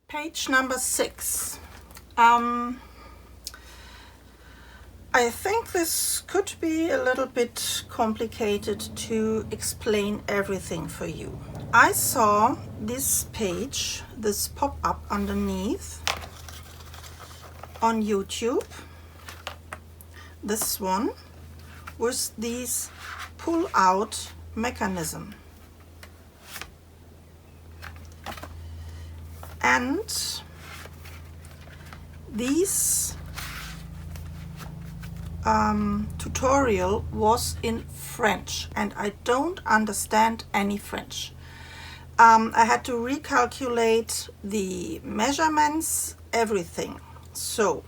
Page number 6. I think this could be a little bit complicated to explain everything for you. I saw this page, this pop-up underneath on YouTube, this one, with these pull-out mechanism. And this tutorial was in French and I don't understand any French. I had to recalculate the measurements, everything. So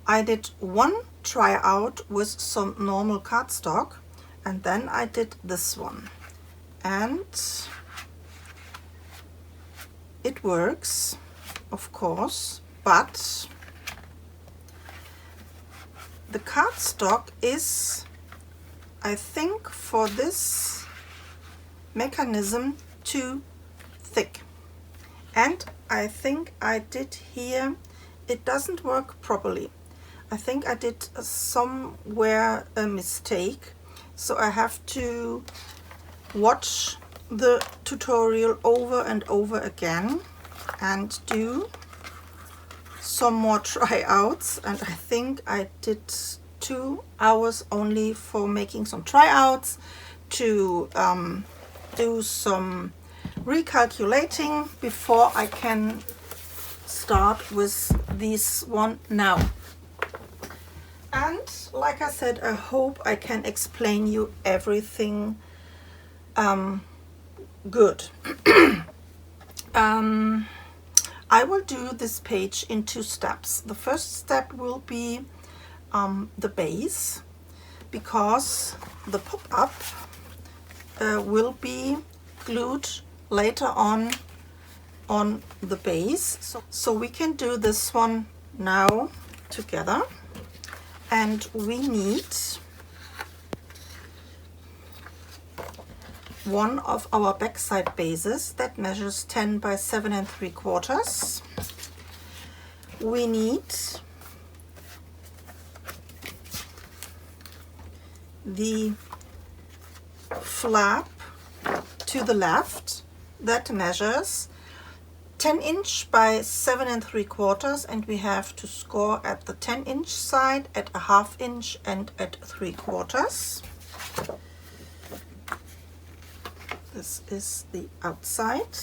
I did one tryout with some normal cardstock and then I did this one. And it works, of course, but the cardstock is, I think, for this mechanism too thick. And I think I did here, it doesn't work properly. I think I did somewhere a mistake. So I have to watch the tutorial over and over again and do some more tryouts, and I think I did 2 hours only for making some tryouts, to do some recalculating before I can start with this one now. And like I said, I hope I can explain you everything good. I will do this page in 2 steps. The first step will be the base, because the pop-up will be glued later on the base. So we can do this one now together. And we need one of our backside bases that measures 10 by 7 3/4. We need the flap to the left that measures 10" by 7 3/4, and we have to score at the 10" side, at a 1/2" and at 3/4. This is the outside.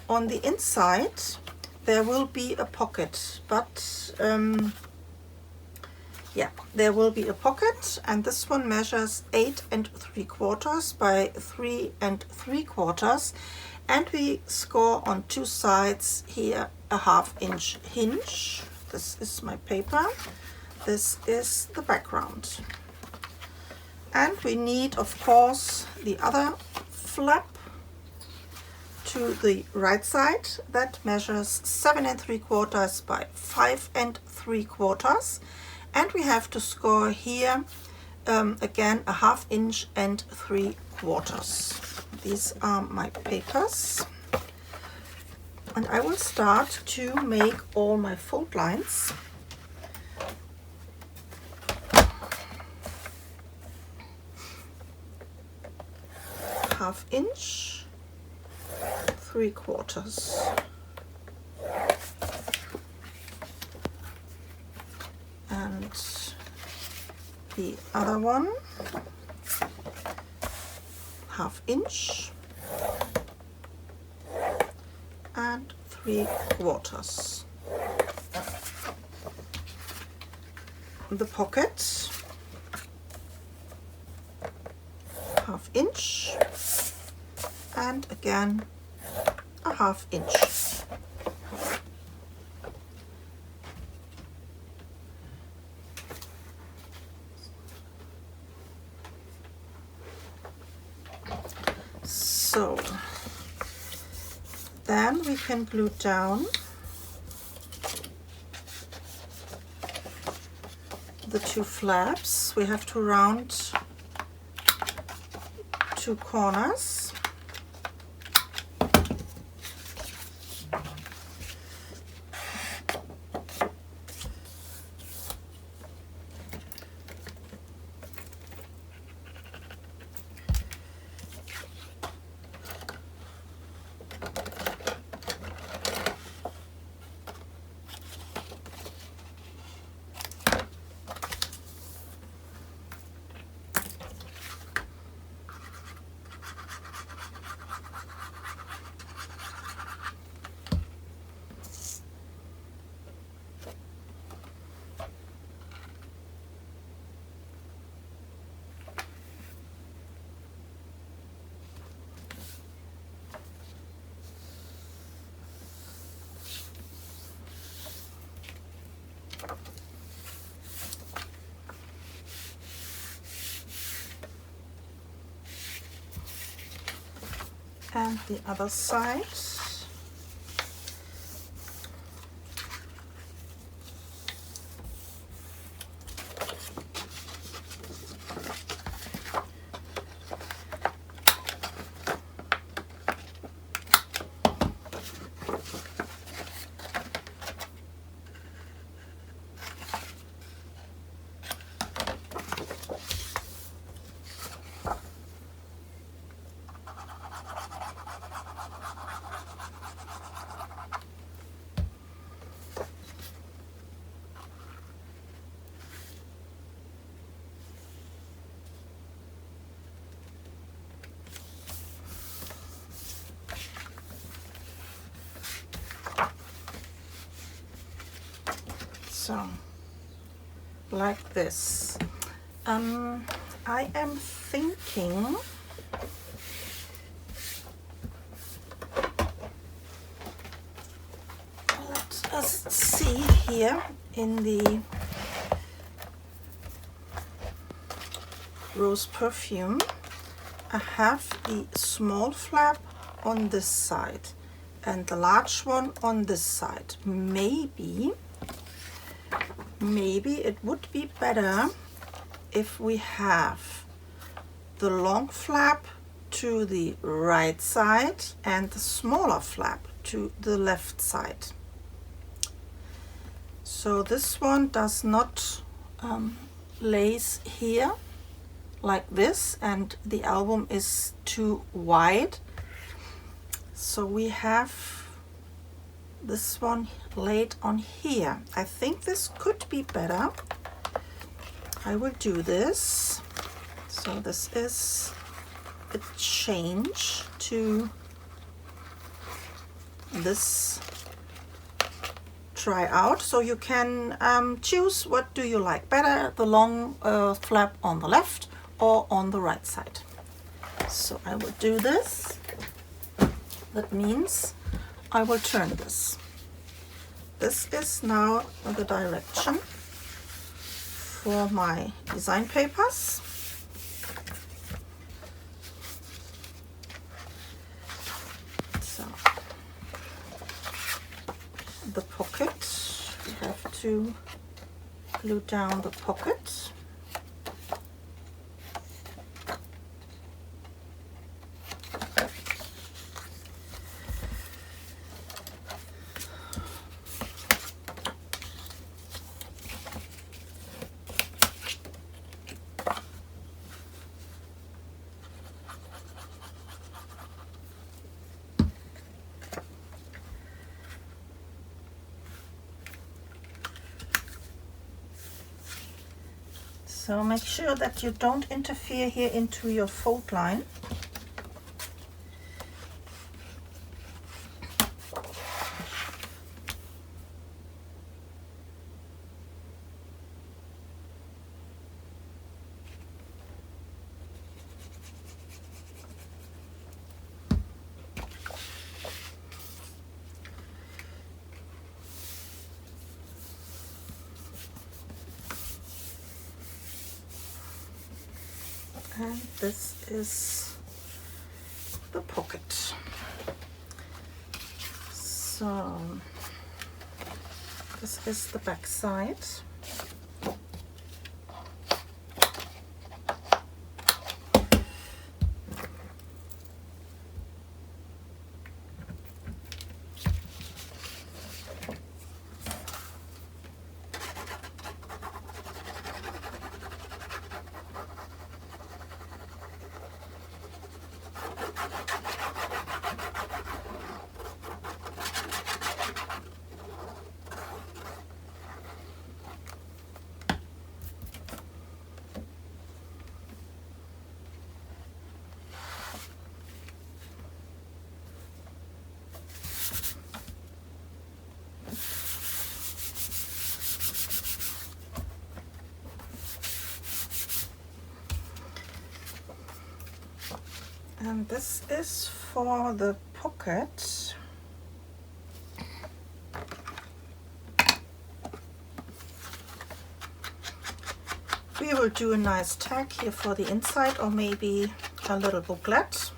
On the inside there will be a pocket, but yeah, there will be a pocket, and this one measures 8 3/4 by 3 3/4, and we score on 2 sides here a 1/2" hinge. This is my paper. This is the background. And we need, of course, the other flap to the right side that measures 7 3/4 by 5 3/4, and we have to score here again a 1/2" and 3/4. These are my papers, and I will start to make all my fold lines. ½ 3/4. And the other one, 1/2" and 3/4. The pocket, 1/2" and again a 1/2". So then we can glue down the 2 flaps. We have to round 2 corners. and the other side. So, like this. I am thinking let us see here in the Rose Perfume. I have the small flap on this side and the large one on this side. Maybe it would be better if we have the long flap to the right side and the smaller flap to the left side. So this one does not lace here like this, and the album is too wide. So we have this one laid on here. I think this could be better. I will do this. So this is a change to this try out. So you can choose what do you like better, the long flap on the left or on the right side. So I will do this. That means I will turn this. This is now the direction for my design papers. So the pocket, we have to glue down the pocket. So make sure that you don't interfere here into your fold line. And this is the pocket. So this is the back side. And this is for the pocket. We will do a nice tag here for the inside, or maybe a little booklet.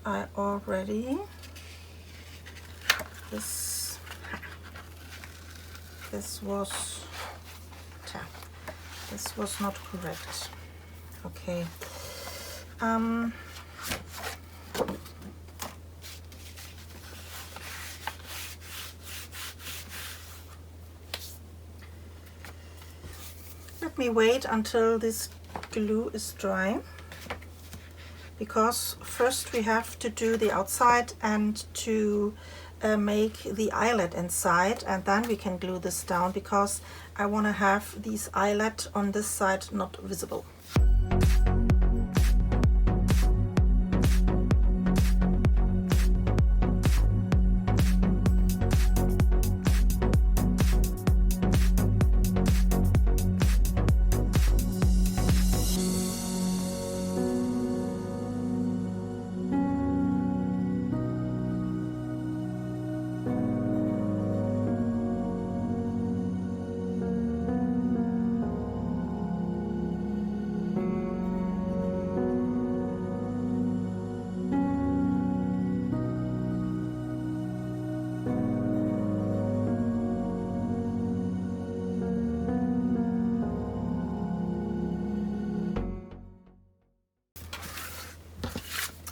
I already, this was not correct. Okay. Let me wait until this glue is dry, because first we have to do the outside and to make the eyelet inside, and then we can glue this down, because I want to have these eyelet on this side not visible.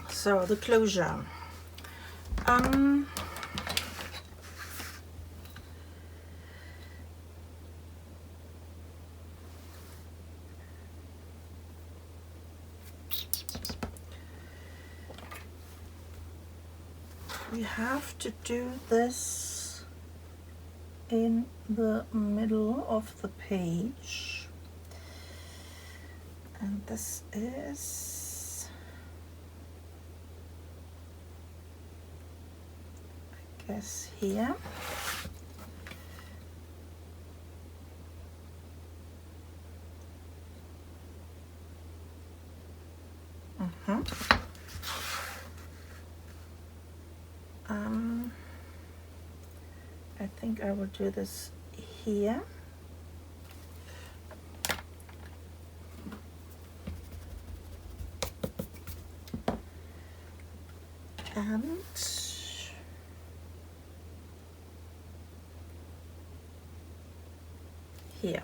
So the closure. We have to do this in the middle of the page, and this is, I guess, here. I think I will do this here. And here.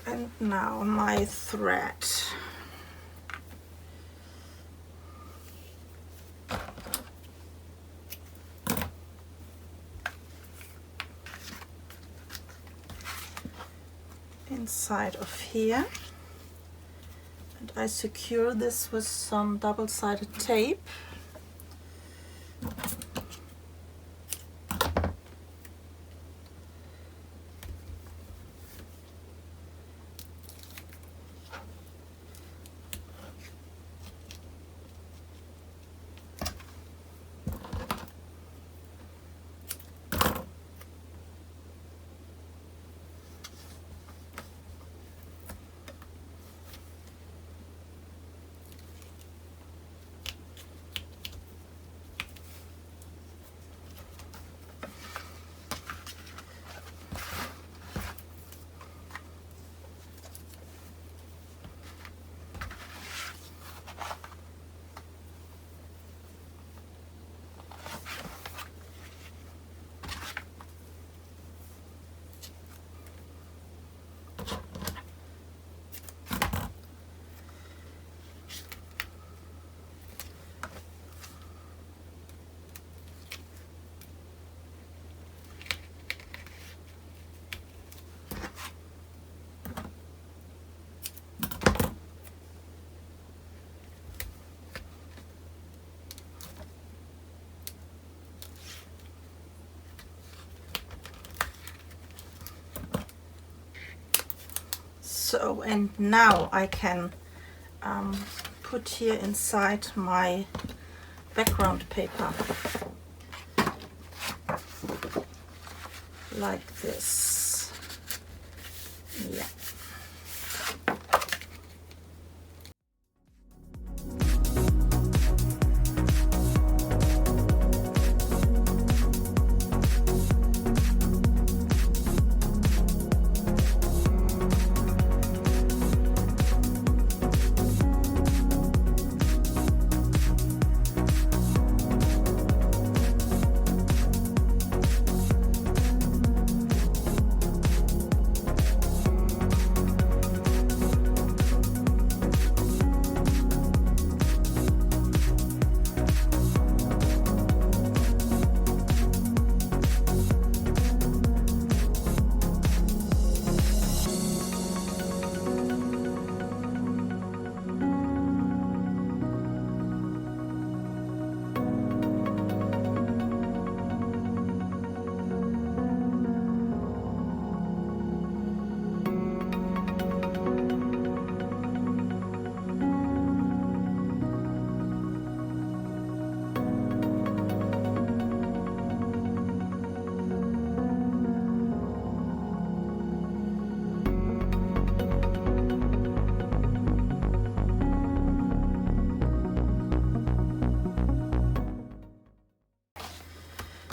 And now my thread. Inside of here, and I secure this with some double-sided tape. So, and now I can put here inside my background paper like this. Yeah.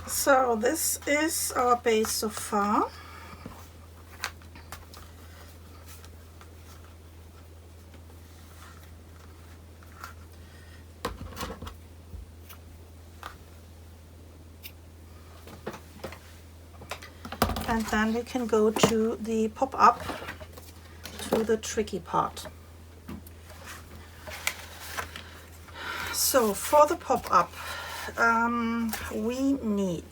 So this is our base so far. And then we can go to the pop-up, to the tricky part. So for the pop-up, we need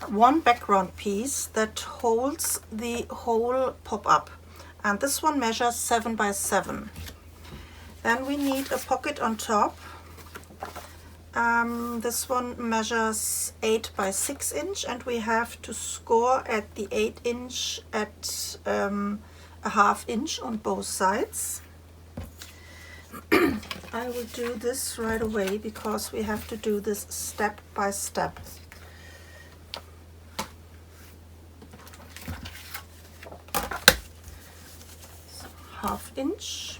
one background piece that holds the whole pop-up, and this one measures 7 by 7. Then we need a pocket on top. This one measures 8 by 6 inch, and we have to score at the 8 inch at a ½ inch on both sides. I will do this right away because we have to do this step by step. So ½ inch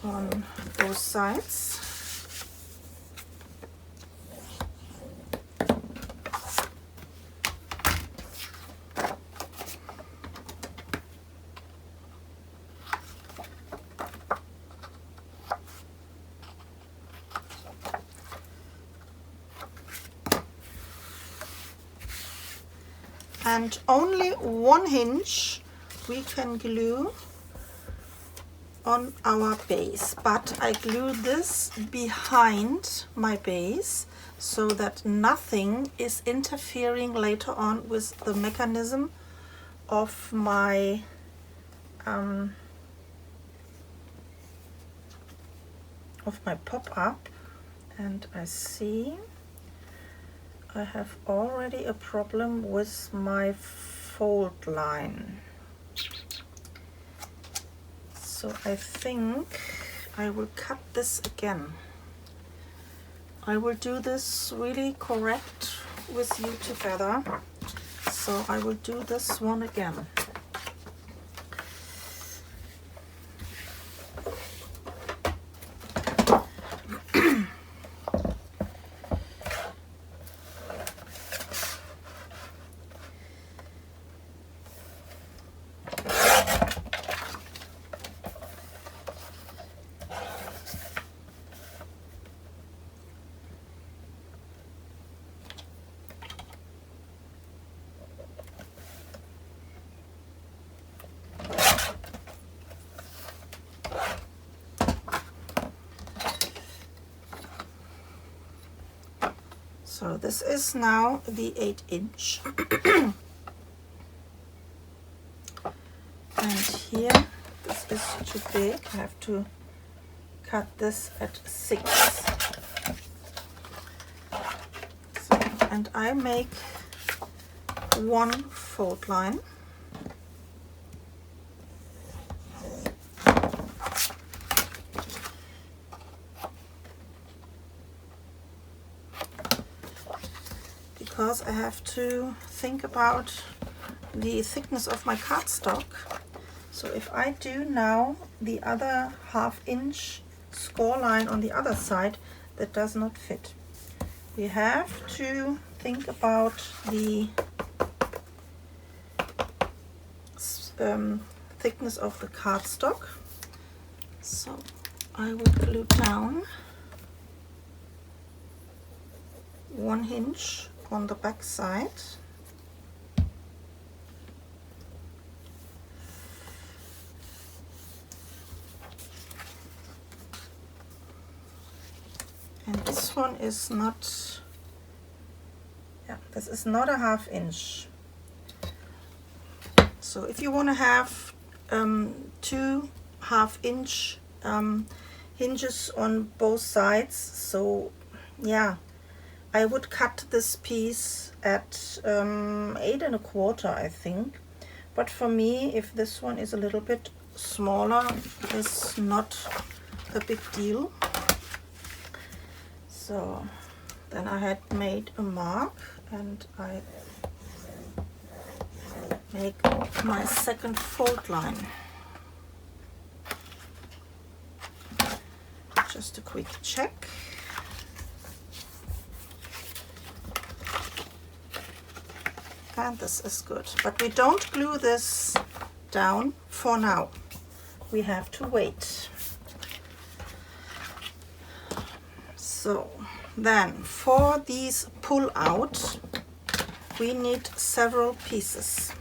on both sides. And only one hinge we can glue on our base, but I glue this behind my base so that nothing is interfering later on with the mechanism of my pop-up. And I see I have already a problem with my fold line. So I think I will cut this again. I will do this really correct with you together. So I will do this one again. So this is now the 8 inch. And here, this is too big. I have to cut this at 6. So, and I make one fold line. because I have to think about the thickness of my cardstock. So if I do now the other 1/2 inch score line on the other side, that does not fit. We have to think about the thickness of the cardstock. So I will glue down 1 hinge on the back side. And this one is not, this is not a 1/2 inch. So if you want to have 2 1/2 inch hinges on both sides, so yeah, I would cut this piece at 8 1/4, I think. But for me, if this one is a little bit smaller, it's not a big deal. So then I had made a mark and I make my second fold line. Just a quick check. And this is good. But we don't glue this down for now. We have to wait. So then for these pull out, we need several pieces.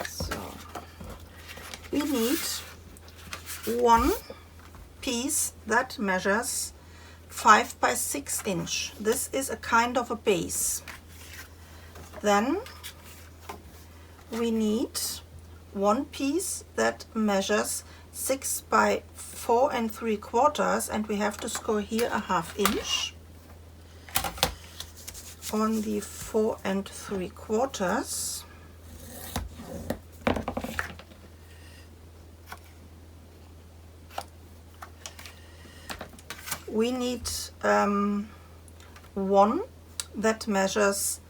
So we need one piece that measures 5 by 6 inch. This is a kind of a base. Then we need one piece that measures 6 by 4 3/4, and we have to score here a 1/2 inch on the 4 3/4. We need one that measures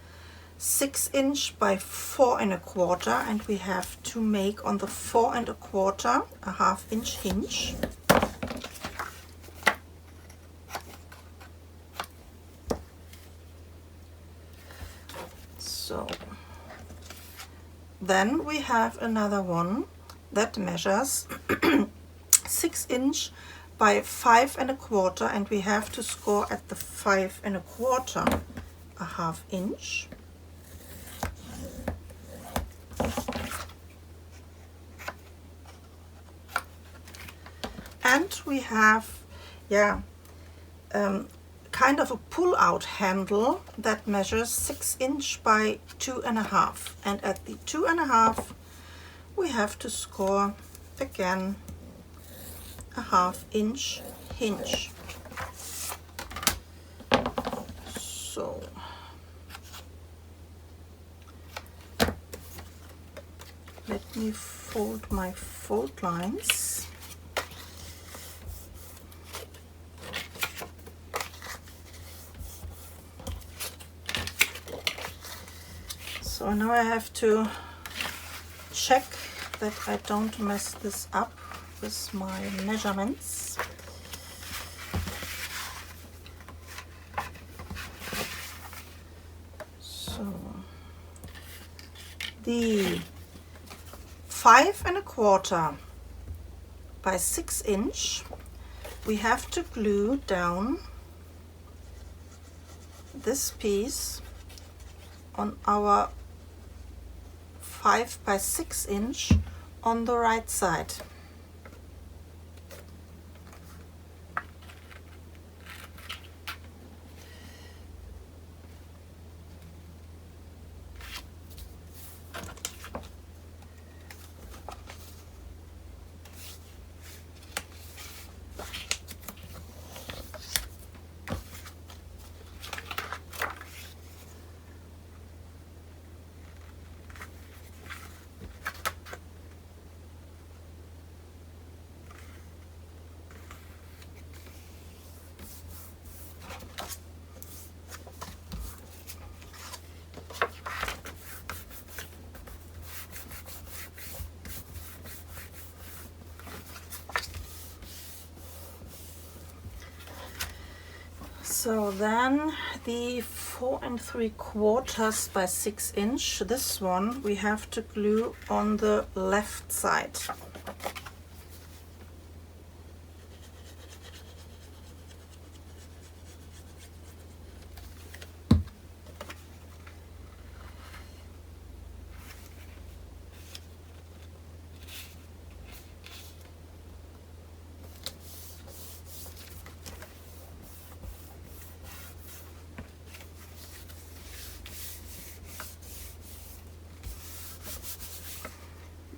6 inch by 4 1/4, and we have to make on the 4 1/4 a 1/2 inch hinge. So then we have another one that measures 6 inch by 5 1/4, and we have to score at the 5 1/4 a 1/2 inch. And we have, kind of a pull-out handle that measures 6 inch by 2 1/2, and at the 2 1/2 we have to score again a 1/2 inch hinge. So let me fold my fold lines. So now I have to check that I don't mess this up with my measurements. So the 5 1/4 by 6 inch, we have to glue down this piece on our 5 by 6 inch on the right side. So then the 4 3/4 by 6 inch, this one we have to glue on the left side.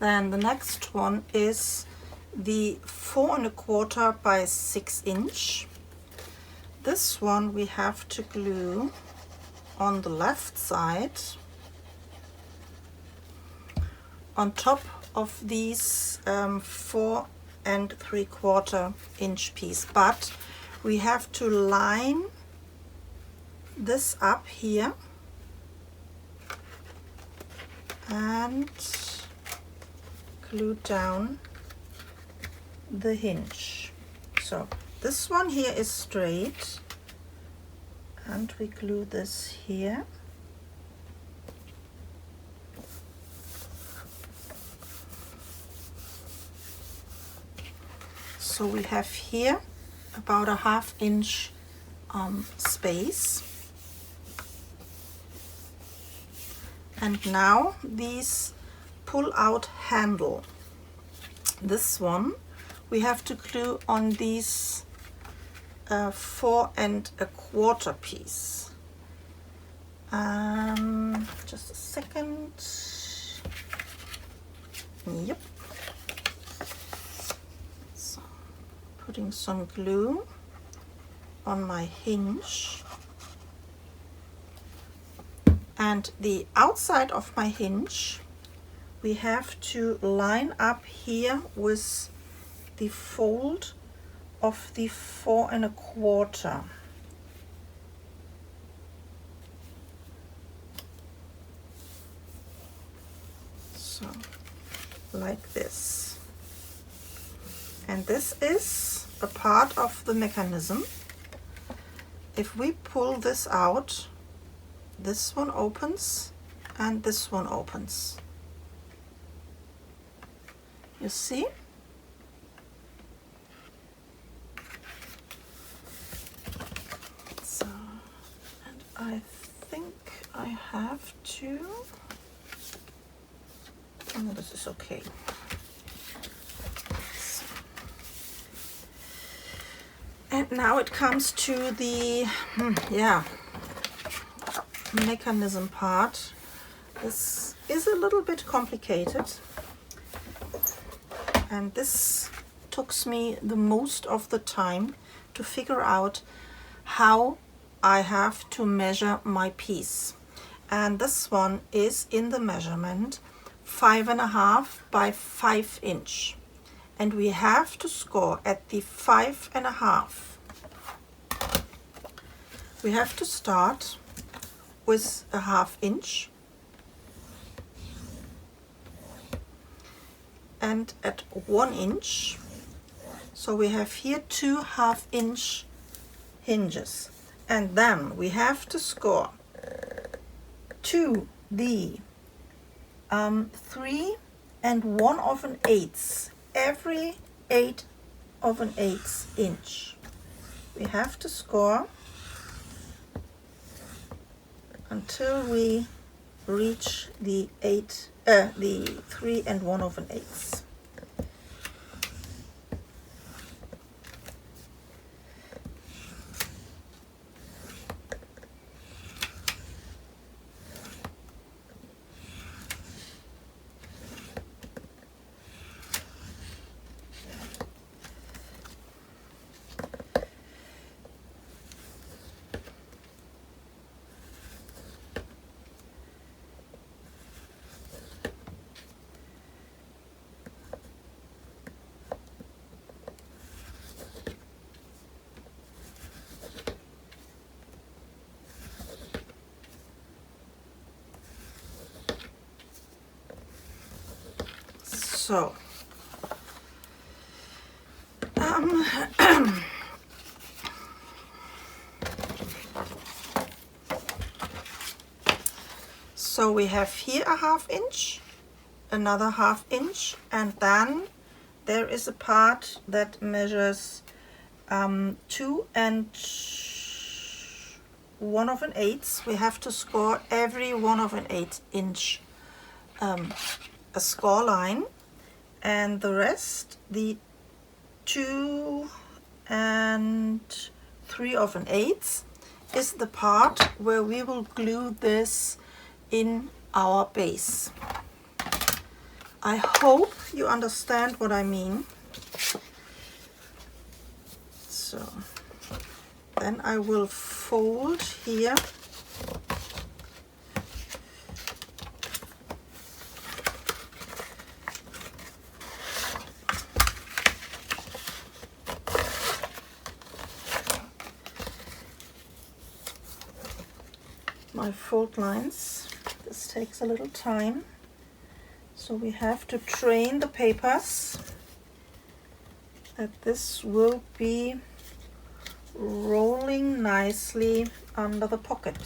Then the next one is the 4 1/4 by 6 inch. This one we have to glue on the left side on top of these 4 3/4 inch piece, but we have to line this up here and glue down the hinge. So this one here is straight and we glue this here. So we have here about a 1/2 inch space. And now these pull out handle. This one we have to glue on these 4 1/4 piece. Just a second. Yep. So putting some glue on my hinge. And the outside of my hinge we have to line up here with the fold of the 4 1/4. So like this. And this is a part of the mechanism. If we pull this out, this one opens and this one opens. You see? So, and I think I have to, oh, this is okay. So, and now it comes to the, mechanism part. This is a little bit complicated. And this took me the most of the time to figure out how I have to measure my piece. And this one is in the measurement 5 1/2 by 5 inch. And we have to score at the 5 1/2. We have to start with a 1/2 inch. And at 1 inch, so we have here 2 1/2 inch hinges, and then we have to score to the 3 1/8, every 8/8 inch. We have to score until we reach the 3 1/8. So So we have here a 1/2 inch, another 1/2 inch, and then there is a part that measures 2 1/8. We have to score every 1/8 inch a score line, and the rest, the 2 3/8, is the part where we will glue this in our base. I hope you understand what I mean. So then I will fold here my fold lines. This takes a little time, so we have to train the papers that this will be rolling nicely under the pocket.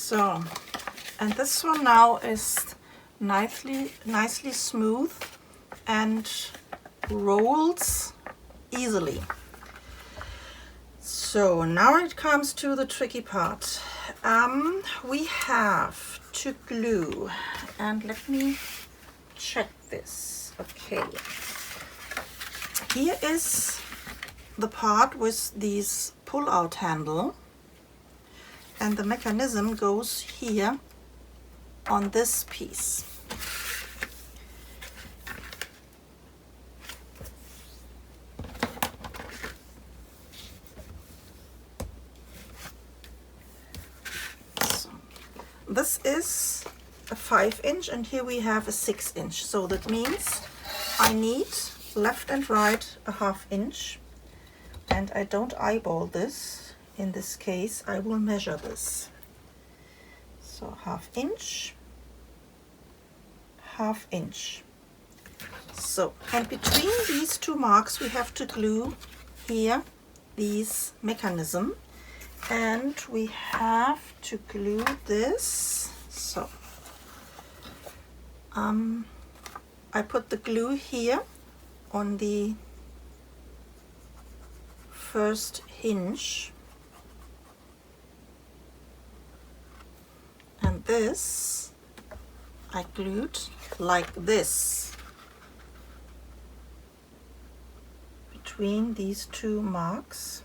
So, and this one now is nicely smooth and rolls easily. So now it comes to the tricky part. We have to glue, and let me check this. Okay, here is the part with this pull-out handle, and the mechanism goes here on this piece. So this is a 5 inch, and here we have a 6 inch. So that means I need left and right a 1/2 inch, and I don't eyeball this. In this case, I will measure this. So 1/2 inch, 1/2 inch. So, and between these two marks we have to glue here these mechanism, and we have to glue this. So I put the glue here on the first hinge, and this I glued like this between these two marks.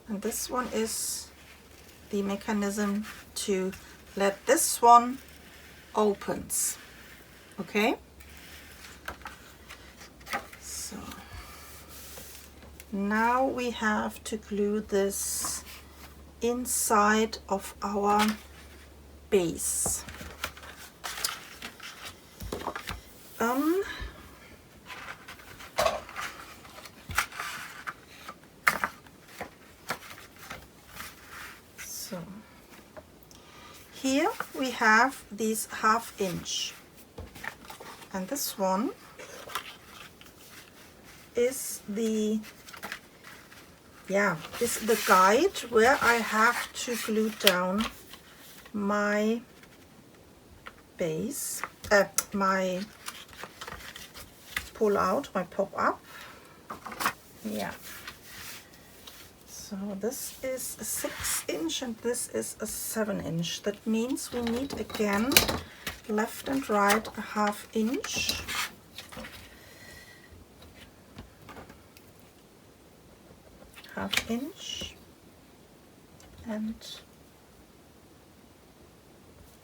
And this one is the mechanism to let this one opens. Okay, so now we have to glue this inside of our base. So here we have these 1/2 inch, and this one is the guide where I have to glue down my base, my pull out, my pop up. Yeah. So this is a 6" and this is a 7". That means we need again left and right a 1/2 inch. Half inch and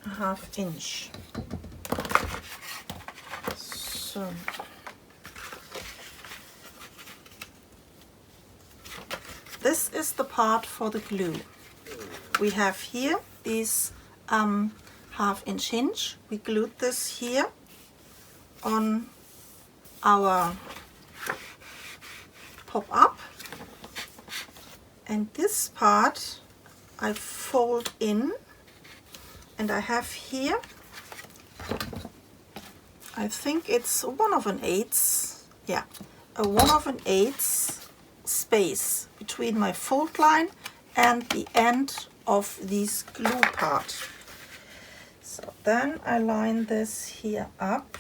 a 1/2 inch. So this is the part for the glue. We have here these 1/2 inch hinge. We glued this here on our pop-up, and this part I fold in, and I have here, I think it's 1/8, yeah, a 1/8 space between my fold line and the end of this glue part. So then I line this here up.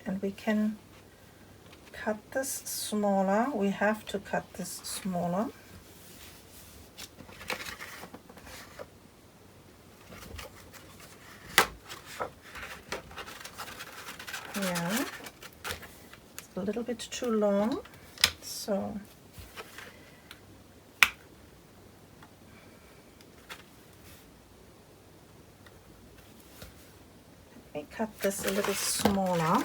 And we can cut this smaller. We have to cut this smaller. Yeah, it's a little bit too long, so let me cut this a little smaller.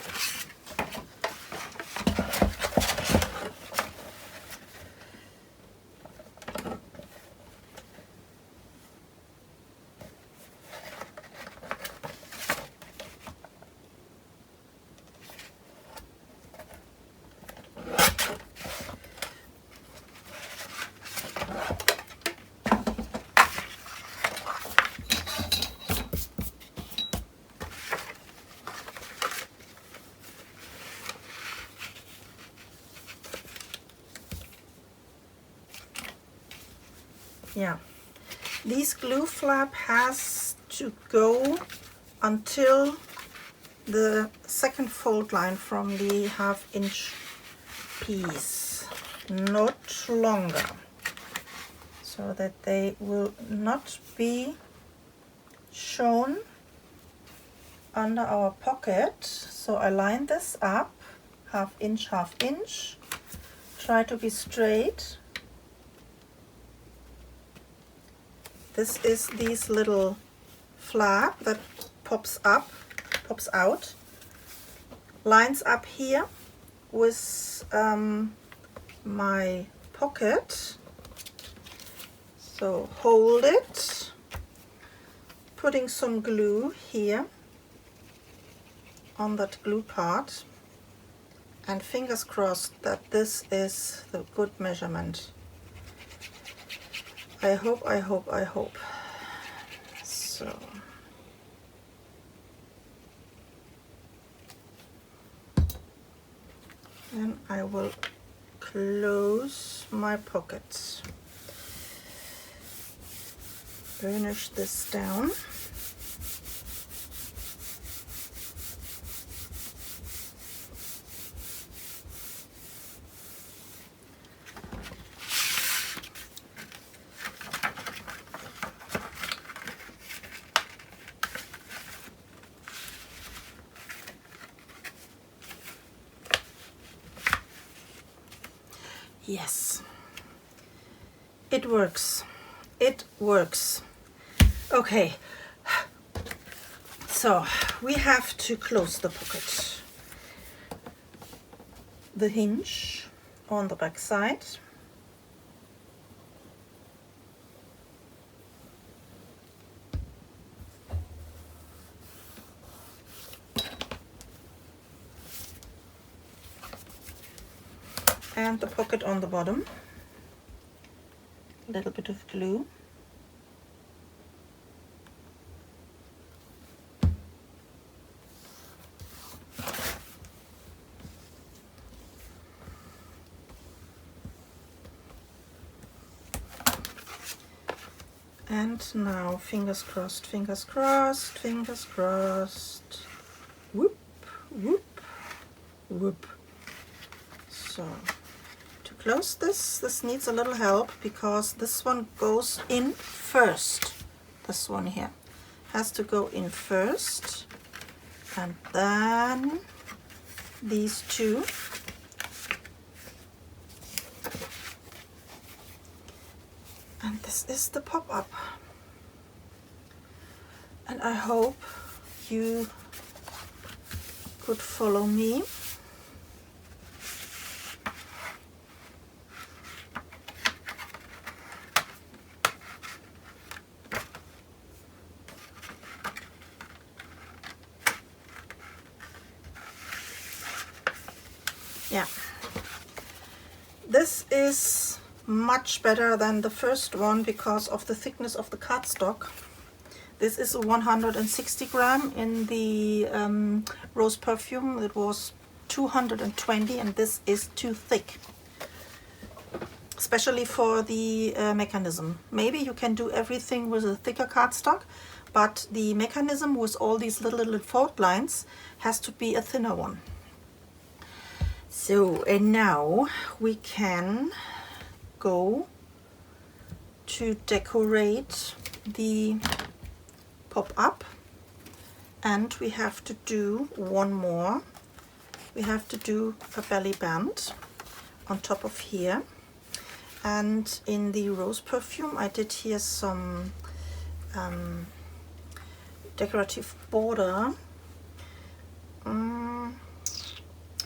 Yeah, this glue flap has to go until the second fold line from the 1/2 inch piece, not longer, so that they will not be shown under our pocket. So I line this up 1/2 inch, 1/2 inch, try to be straight. This is this little flap that pops out, lines up here with my pocket. So hold it, putting some glue here on that glue part, and fingers crossed that this is the good measurement. I hope. So then I will close my pocket, burnish this down. Yes, it works. It works. Okay, so we have to close the pocket. The hinge on the back side. And the pocket on the bottom, a little bit of glue. And now fingers crossed, fingers crossed, fingers crossed. Whoop, whoop, whoop. So to close this needs a little help because this one goes in first. This one here has to go in first, and then these two. And this is the pop-up. And I hope you could follow me. Yeah, this is much better than the first one because of the thickness of the cardstock. This is a 160 gram. In the Rose Parfum it was 220, and this is too thick, especially for the mechanism. Maybe you can do everything with a thicker cardstock, but the mechanism with all these little fold lines has to be a thinner one. So, and now we can go to decorate the pop-up, and we have to do one more. We have to do a belly band on top of here, and in the Rose Parfum I did here some decorative border.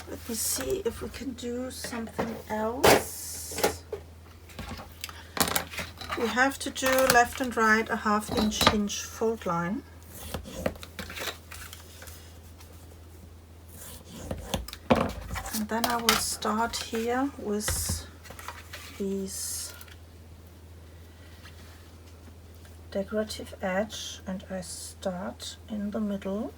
Let me see if we can do something else. We have to do left and right a 1/2 inch fold line. And then I will start here with these decorative edge, and I start in the middle.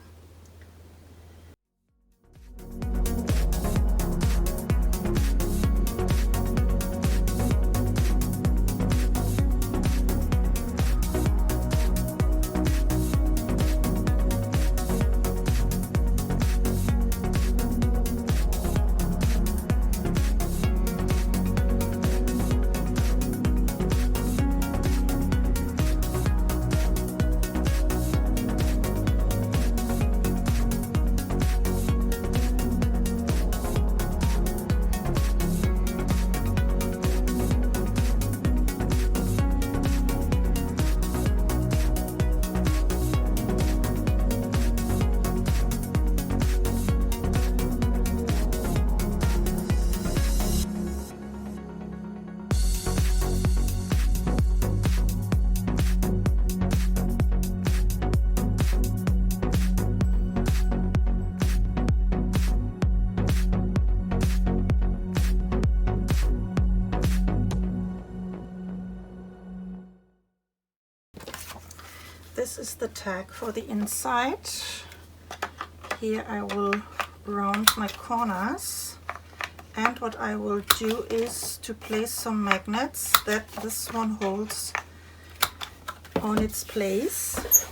This is the tag for the inside. Here I will round my corners, and what I will do is to place some magnets that this one holds on its place.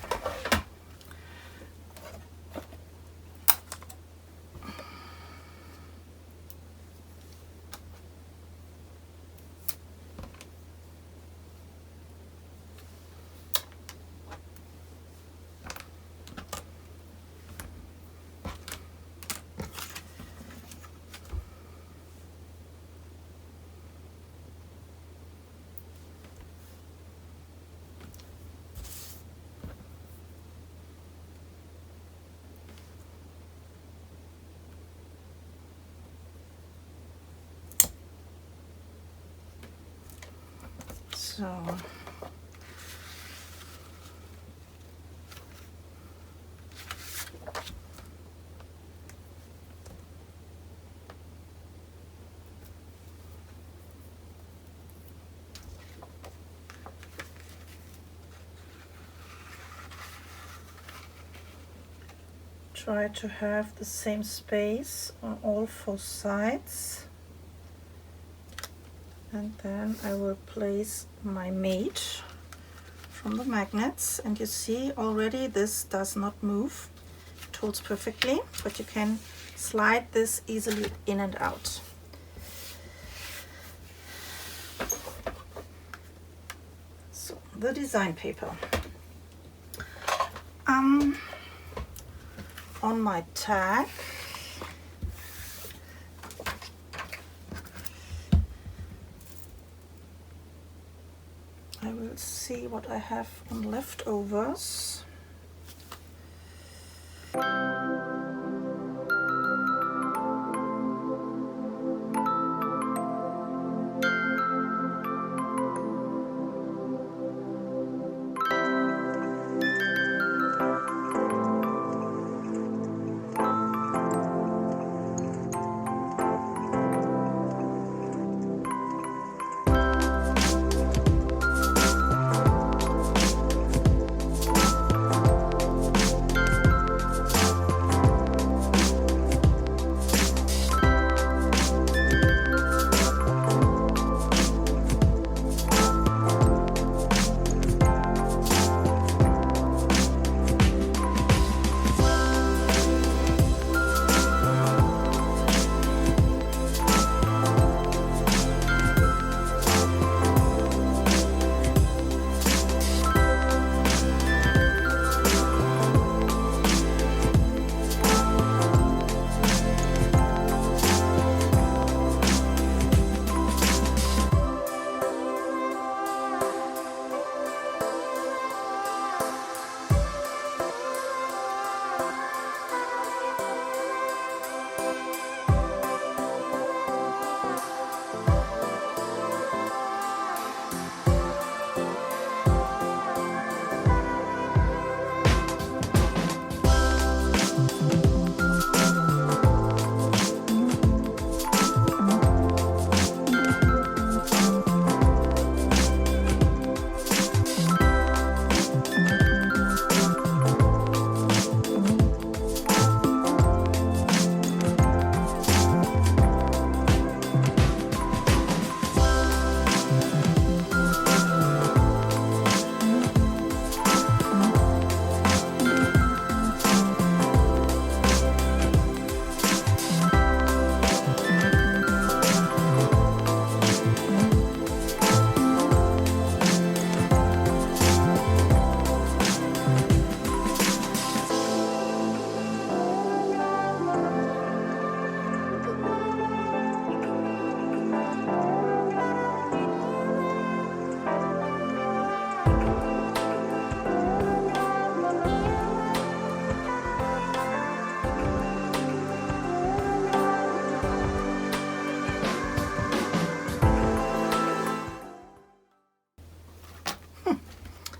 So try to have the same space on all 4 sides. And then I will place my mate from the magnets, and you see already this does not move. It holds perfectly, but you can slide this easily in and out. So the design paper. On my tag, I will see what I have on leftovers.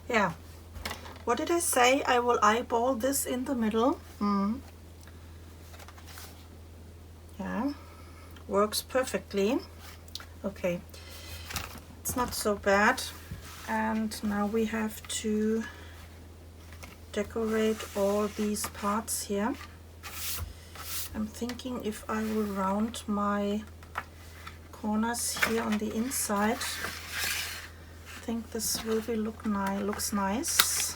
Yeah, what did I say? I will eyeball this in the middle. Yeah, works perfectly. Okay, it's not so bad. And now we have to decorate all these parts here. I'm thinking if I will round my corners here on the inside. I think this will be looks nice.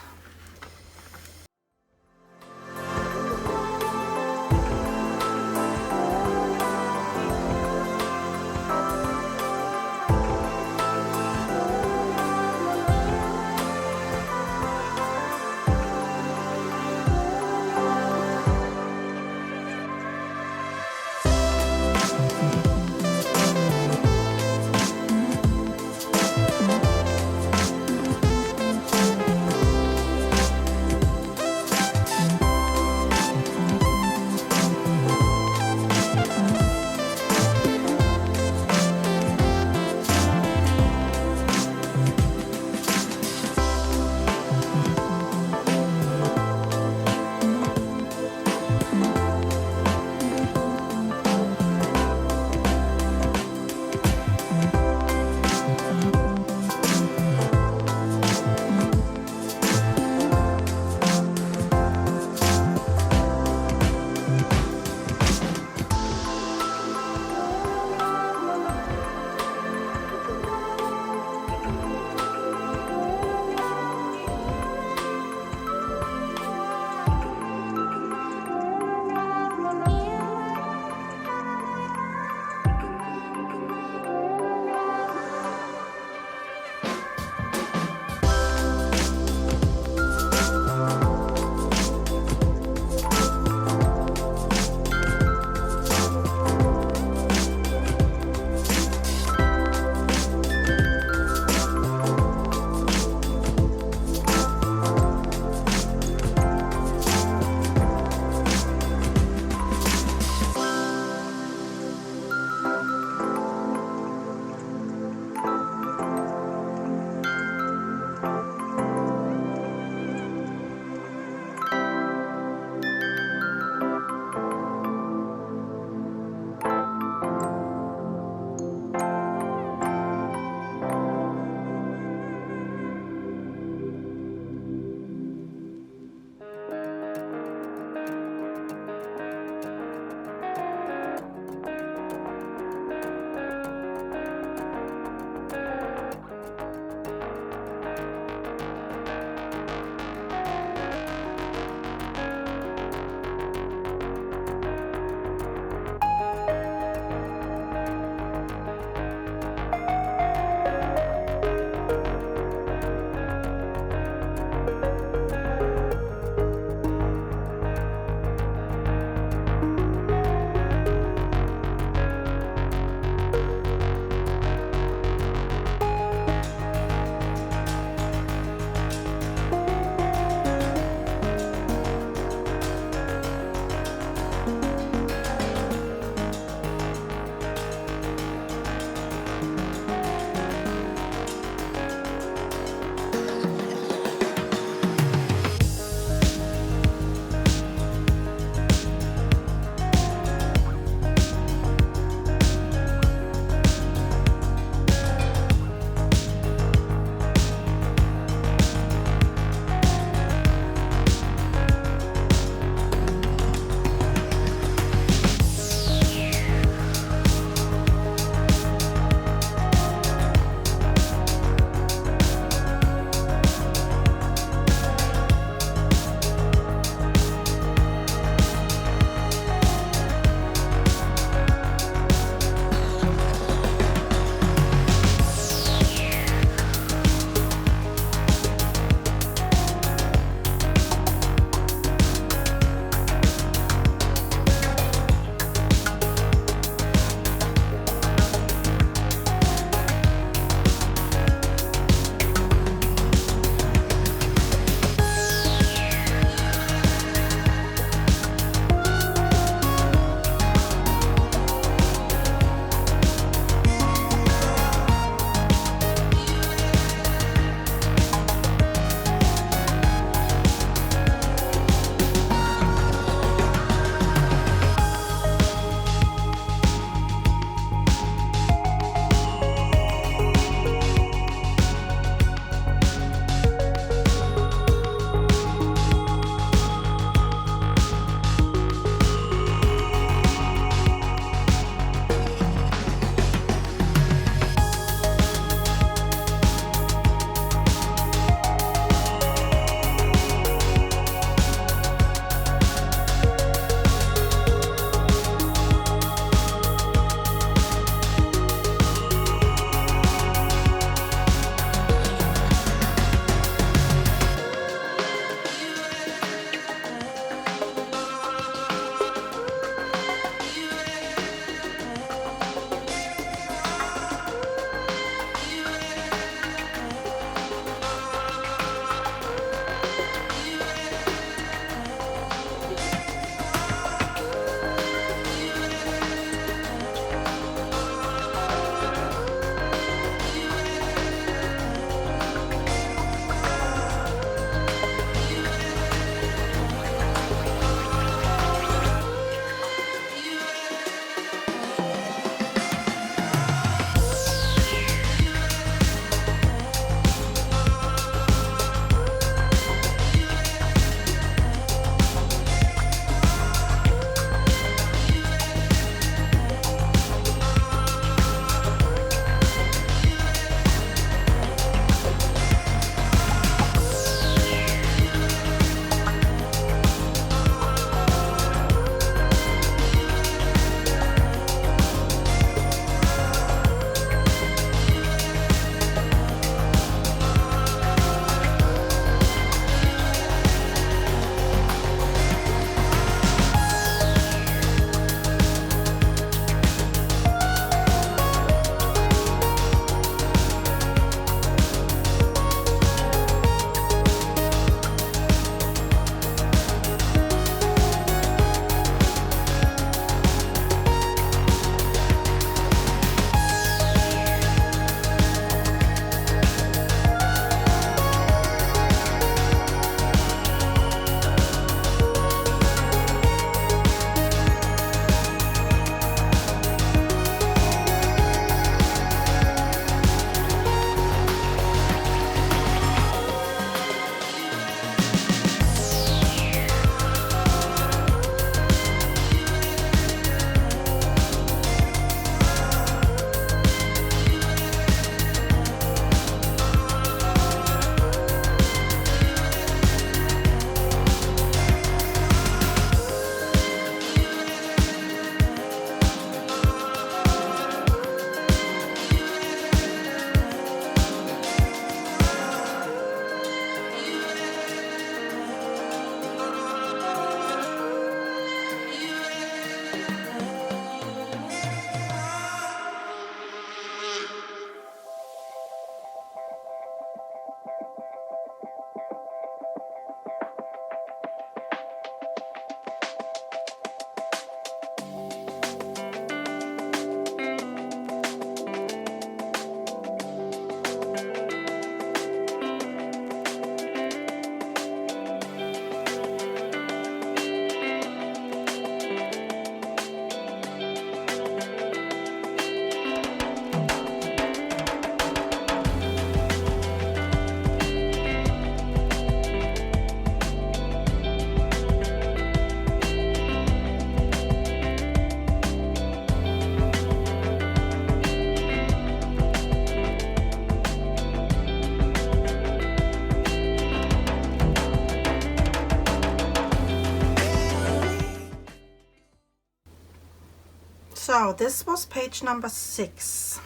So this was page number 6,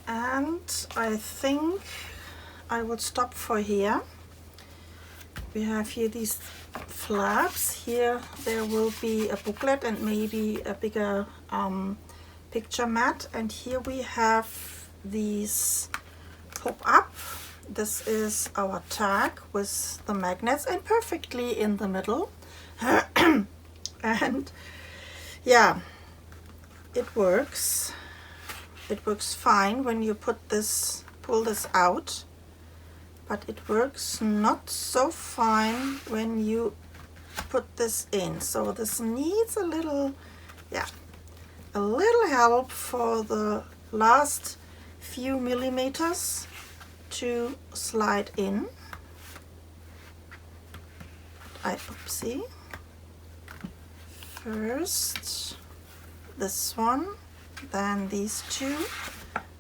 and I think I will stop for here. We have here these flaps. Here there will be a booklet and maybe a bigger picture mat, and here we have these pop up. This is our tag with the magnets and perfectly in the middle. And yeah, it works fine when you pull this out, but it works not so fine when you put this in. So this needs a little help for the last few millimeters to slide in. Oopsie. First this one, then these two,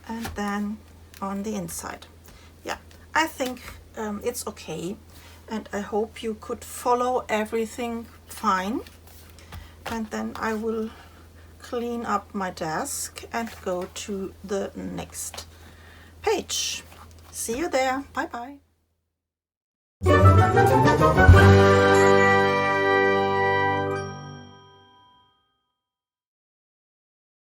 and then on the inside. Yeah, I think it's okay, and I hope you could follow everything fine. And then I will clean up my desk and go to the next page. See you there. Bye bye.